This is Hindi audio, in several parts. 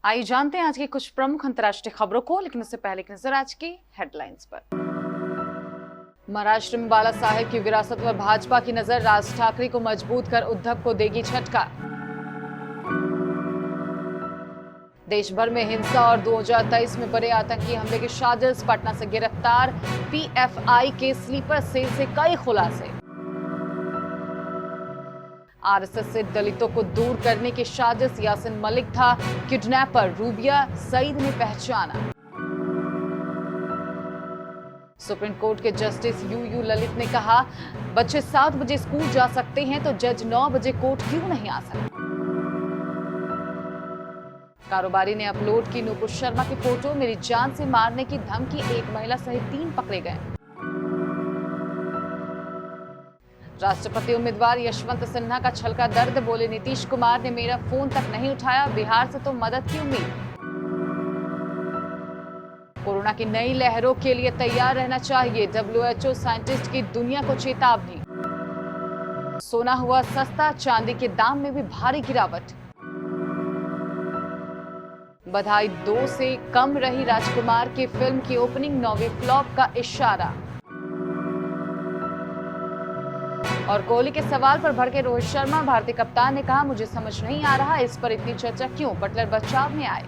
आइए जानते हैं आज की कुछ प्रमुख अंतर्राष्ट्रीय खबरों को, लेकिन उससे पहले एक नजर आज की हेडलाइंस पर। महाराष्ट्र में बाला साहेब की विरासत पर भाजपा की नजर, राज ठाकरे को मजबूत कर उद्धव को देगी झटका। देश भर में हिंसा और 2023 में बड़े आतंकी हमले के साजिश, पटना से गिरफ्तार पीएफआई के स्लीपर सेल से कई खुलासे। आरएसएस से दलितों को दूर करने की साजिश, यासिन मलिक था किडनैपर, रूबिया सईद ने पहचाना। सुप्रीम कोर्ट के जस्टिस यूयू ललित ने कहा, बच्चे 7 बजे स्कूल जा सकते हैं तो जज 9 बजे कोर्ट क्यों नहीं आ सकते। कारोबारी ने अपलोड की नूपुर शर्मा की फोटो, मेरी जान से मारने की धमकी, एक महिला सहित 3 पकड़े गए। राष्ट्रपति उम्मीदवार यशवंत सिन्हा का छलका दर्द, बोले नीतीश कुमार ने मेरा फोन तक नहीं उठाया, बिहार से तो मदद की उम्मीद। कोरोना की नई लहरों के लिए तैयार रहना चाहिए, डब्ल्यूएचओ साइंटिस्ट की दुनिया को चेतावनी। सोना हुआ सस्ता, चांदी के दाम में भी भारी गिरावट। बधाई 2 से कम रही राजकुमार की फिल्म की ओपनिंग, 9वीं फ्लॉप का इशारा। और कोहली के सवाल पर भड़के रोहित शर्मा, भारतीय कप्तान ने कहा, मुझे समझ नहीं आ रहा इस पर इतनी चर्चा क्यों, बटलर बचाव में आए।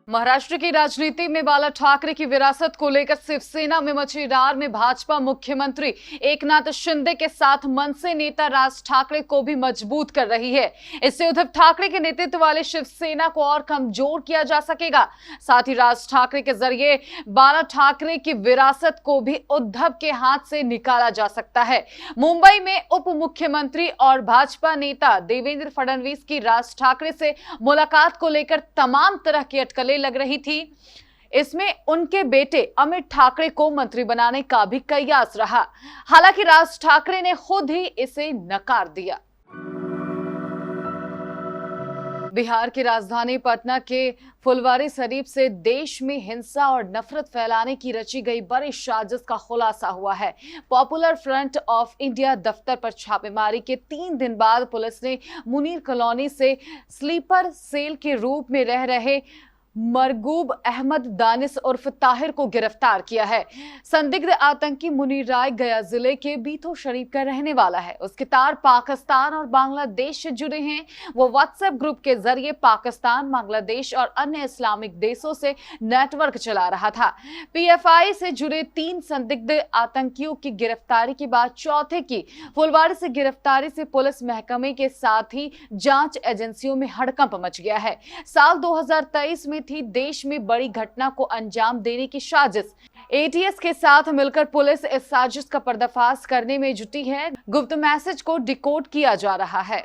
महाराष्ट्र की राजनीति में बाला ठाकरे की विरासत को लेकर शिवसेना में मची रार में भाजपा मुख्यमंत्री एकनाथ शिंदे के साथ मनसे नेता राज ठाकरे को भी मजबूत कर रही है। इससे उद्धव ठाकरे के नेतृत्व वाले शिवसेना को और कमजोर किया जा सकेगा। साथ ही राज ठाकरे के जरिए बाला ठाकरे की विरासत को भी उद्धव के हाथ से निकाला जा सकता है। मुंबई में उप मुख्यमंत्री और भाजपा नेता देवेंद्र फडणवीस की राज ठाकरे से मुलाकात को लेकर तमाम तरह की अटकलें लग रही थी। इसमें उनके बेटे अमित ठाकरे को मंत्री बनाने का भी कयास रहा। हालांकि राज ठाकरे ने खुद ही इसे नकार दिया। बिहार की राजधानी पटना के फुलवारी शरीफ से देश में हिंसा और नफरत फैलाने की रची गई बड़ी साजिश का खुलासा हुआ है। पॉपुलर फ्रंट ऑफ इंडिया दफ्तर पर छापेमारी के 3 दिन बाद पुलिस ने मुनीर कॉलोनी से स्लीपर सेल के रूप में रह रहे मरगूब अहमद दानिश उर्फ ताहिर को गिरफ्तार किया है। संदिग्ध आतंकी मुनीर राय गया जिले के बीथो शरीफ का रहने वाला है। उसके तार पाकिस्तान और बांग्लादेश से जुड़े हैं। वो व्हाट्सएप ग्रुप के जरिए पाकिस्तान, बांग्लादेश और अन्य इस्लामिक देशों से नेटवर्क चला रहा था। पीएफआई से जुड़े 3 संदिग्ध आतंकियों की गिरफ्तारी के बाद चौथे की फुलवारी से गिरफ्तारी से पुलिस महकमे के साथ ही जांच एजेंसियों में हड़कंप मच गया है। साल 2023 में थी देश में बड़ी घटना को अंजाम देने की साजिश। एटीएस के साथ मिलकर पुलिस इस साजिश का पर्दाफाश करने में जुटी है। गुप्त मैसेज को डिकोड किया जा रहा है।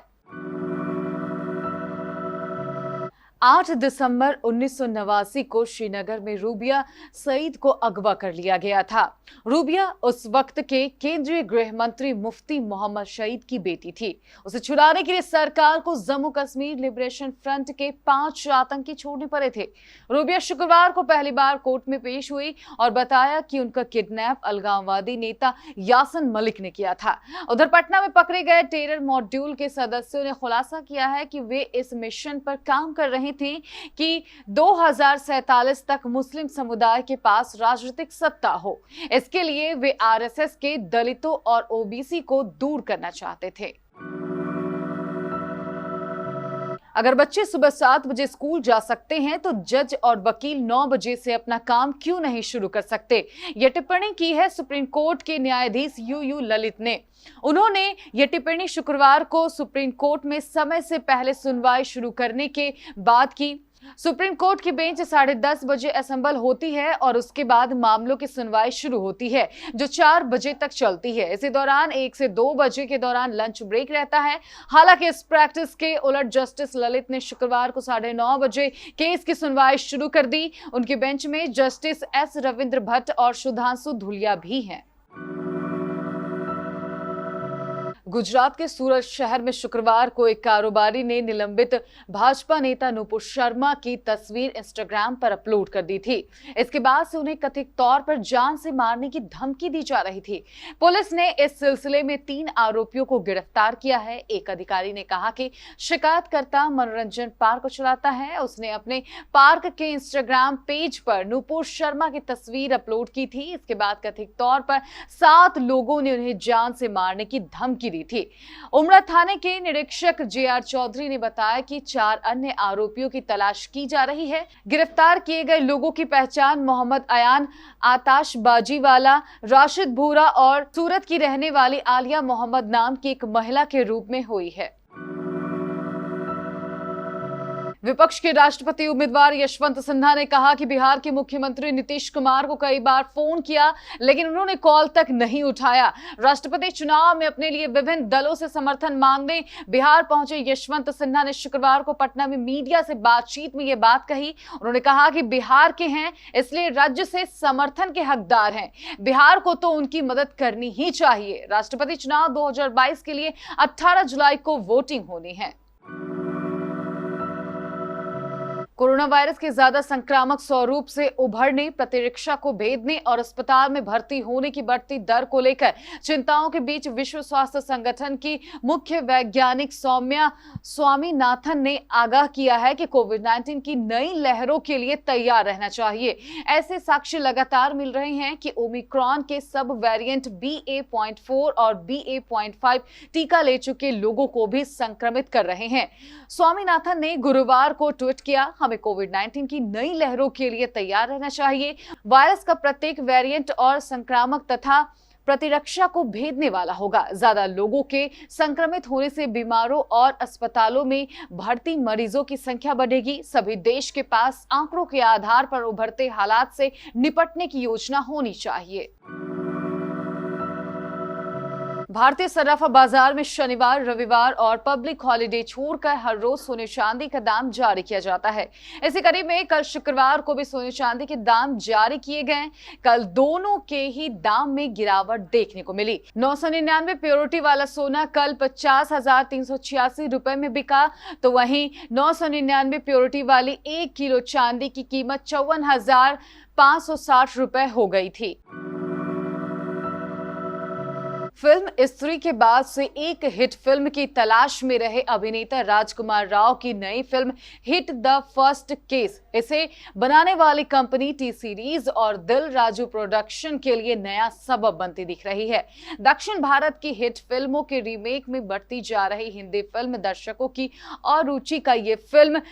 8 दिसंबर 1989 को श्रीनगर में रूबिया सईद को अगवा कर लिया गया था। रूबिया उस वक्त के केंद्रीय गृह मंत्री मुफ्ती मोहम्मद शहीद की बेटी थी। उसे छुड़ाने के लिए सरकार को जम्मू कश्मीर लिबरेशन फ्रंट के 5 आतंकी छोड़ने पड़े थे। रूबिया शुक्रवार को पहली बार कोर्ट में पेश हुई और बताया कि उनका किडनैप अलगाववादी नेता यासिन मलिक ने किया था। उधर पटना में पकड़े गए टेरर मॉड्यूल के सदस्यों ने खुलासा किया है कि वे इस मिशन पर काम कर रहे थी कि 2047 तक मुस्लिम समुदाय के पास राजनीतिक सत्ता हो। इसके लिए वे आरएसएस के दलितों और ओबीसी को दूर करना चाहते थे। अगर बच्चे सुबह 7 बजे स्कूल जा सकते हैं तो जज और वकील 9 बजे से अपना काम क्यों नहीं शुरू कर सकते। यह टिप्पणी की है सुप्रीम कोर्ट के न्यायाधीश यूयू ललित ने। उन्होंने ये टिप्पणी शुक्रवार को सुप्रीम कोर्ट में समय से पहले सुनवाई शुरू करने के बाद की। सुप्रीम कोर्ट की बेंच 10:30 बजे असेंबल होती है और उसके बाद मामलों की सुनवाई शुरू होती है, जो 4 बजे तक चलती है। इसी दौरान 1 से 2 बजे के दौरान लंच ब्रेक रहता है। हालांकि इस प्रैक्टिस के उलट जस्टिस ललित ने शुक्रवार को 9:30 बजे केस की सुनवाई शुरू कर दी। उनकी बेंच में जस्टिस एस रविंद्र भट्ट और सुधांशु धुलिया भी हैं। गुजरात के सूरत शहर में शुक्रवार को एक कारोबारी ने निलंबित भाजपा नेता नुपुर शर्मा की तस्वीर इंस्टाग्राम पर अपलोड कर दी थी। इसके बाद से उन्हें कथित तौर पर जान से मारने की धमकी दी जा रही थी। पुलिस ने इस सिलसिले में 3 आरोपियों को गिरफ्तार किया है। एक अधिकारी ने कहा कि शिकायतकर्ता मनोरंजन पार्क चलाता है। उसने अपने पार्क के इंस्टाग्राम पेज पर नुपुर शर्मा की तस्वीर अपलोड की थी। इसके बाद कथित तौर पर 7 लोगों ने उन्हें जान से मारने की धमकी दी थी। उमरा थाने के निरीक्षक JR चौधरी ने बताया कि 4 अन्य आरोपियों की तलाश की जा रही है। गिरफ्तार किए गए लोगों की पहचान मोहम्मद अयान, आताश बाजीवाला, राशिद भूरा और सूरत की रहने वाली आलिया मोहम्मद नाम की एक महिला के रूप में हुई है। विपक्ष के राष्ट्रपति उम्मीदवार यशवंत सिन्हा ने कहा कि बिहार के मुख्यमंत्री नीतीश कुमार को कई बार फोन किया, लेकिन उन्होंने कॉल तक नहीं उठाया। राष्ट्रपति चुनाव में अपने लिए विभिन्न दलों से समर्थन मांगने बिहार पहुंचे यशवंत सिन्हा ने शुक्रवार को पटना में मीडिया से बातचीत में यह बात कही। उन्होंने कहा कि बिहार के हैं, इसलिए राज्य से समर्थन के हकदार हैं। बिहार को तो उनकी मदद करनी ही चाहिए। राष्ट्रपति चुनाव 2022 के लिए 18 जुलाई को वोटिंग होनी है। कोरोना वायरस के ज्यादा संक्रामक स्वरूप से उभरने, प्रतिरक्षा को भेदने और अस्पताल में भर्ती होने की बढ़ती दर को लेकर चिंताओं के बीच विश्व स्वास्थ्य संगठन की मुख्य वैज्ञानिक सौम्या स्वामीनाथन ने आगाह किया है कि कोविड-19 की नई लहरों के लिए तैयार रहना चाहिए। ऐसे साक्ष्य लगातार मिल रहे हैं कि ओमिक्रॉन के सब वेरिएंट BA.4 और BA.5 टीका ले चुके लोगों को भी संक्रमित कर रहे हैं। स्वामीनाथन ने गुरुवार को ट्वीट किया, हमें कोविड-19 की नई लहरों के लिए तैयार रहना चाहिए। वायरस का प्रत्येक वेरिएंट और संक्रामक तथा प्रतिरक्षा को भेदने वाला होगा। ज्यादा लोगों के संक्रमित होने से बीमारों और अस्पतालों में भर्ती मरीजों की संख्या बढ़ेगी। सभी देश के पास आंकड़ों के आधार पर उभरते हालात से निपटने की योजना होनी चाहिए। भारतीय सराफा बाजार में शनिवार, रविवार और पब्लिक हॉलिडे छोड़कर हर रोज सोने चांदी का दाम जारी किया जाता है। इसी कड़ी में कल शुक्रवार को भी सोने चांदी के दाम जारी किए गए। कल दोनों के ही दाम में गिरावट देखने को मिली। 999 प्योरिटी वाला सोना कल 50,386 रुपए में बिका, तो वहीं 999 प्योरिटी वाली 1 किलो चांदी की कीमत 54,560 रुपए हो गई थी। फिल्म स्त्री के बाद से एक हिट फिल्म की तलाश में रहे अभिनेता राजकुमार राव की नई film hit the first case, इसे बनाने वाली कंपनी टी सीरीज और दिल राजू प्रोडक्शन के लिए नया सबब बनती दिख रही है। दक्षिण भारत की हिट फिल्मों के रीमेक में बढ़ती जा रही हिंदी फिल्म दर्शकों की अरुचि का ये फिल्म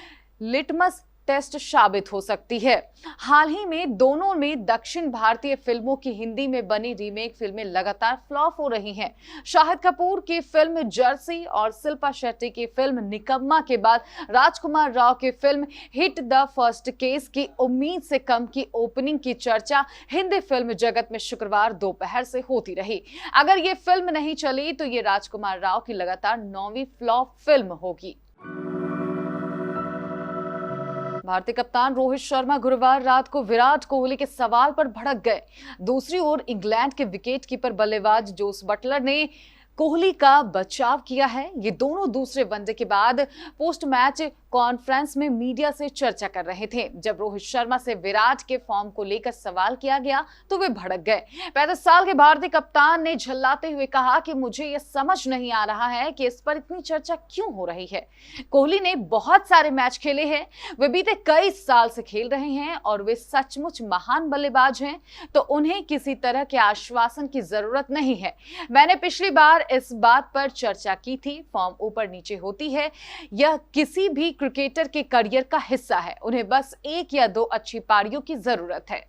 लिटमस टेस्ट साबित हो सकती है। हाल ही में दोनों में दक्षिण भारतीय फिल्मों की हिंदी में बनी रीमेक फिल्में लगातार फ्लॉप हो रही हैं। शाहिद कपूर की फिल्म जर्सी और शिल्पा शेट्टी की फिल्म निकम्मा के बाद राजकुमार राव की film hit the first case की उम्मीद से कम की ओपनिंग की चर्चा हिंदी फिल्म जगत में शुक्रवार दोपहर से होती रही। अगर ये फिल्म नहीं चली तो ये राजकुमार राव की लगातार 9वीं फ्लॉप फिल्म होगी। भारतीय कप्तान रोहित शर्मा गुरुवार रात को विराट कोहली के सवाल पर भड़क गए। दूसरी ओर इंग्लैंड के विकेटकीपर बल्लेबाज जोस बटलर ने कोहली का बचाव किया है। ये दोनों दूसरे वनडे के बाद पोस्ट मैच कॉन्फ्रेंस में मीडिया से चर्चा कर रहे थे। जब रोहित शर्मा से विराट के फॉर्म को लेकर सवाल किया गया तो वे भड़क गए। 35 साल के भारतीय कप्तान ने झल्लाते हुए कहा कि मुझे यह समझ नहीं आ रहा है कि इस पर इतनी चर्चा क्यों हो रही है। कोहली ने बहुत सारे मैच खेले हैं, वे बीते कई साल से खेल रहे हैं और वे सचमुच महान बल्लेबाज हैं, तो उन्हें किसी तरह के आश्वासन की जरूरत नहीं है। मैंने पिछली बार इस बात पर चर्चा की थी, फॉर्म ऊपर नीचे होती है, यह किसी भी क्रिकेटर के करियर का हिस्सा है। उन्हें बस 1 या 2 अच्छी पारियों की जरूरत है।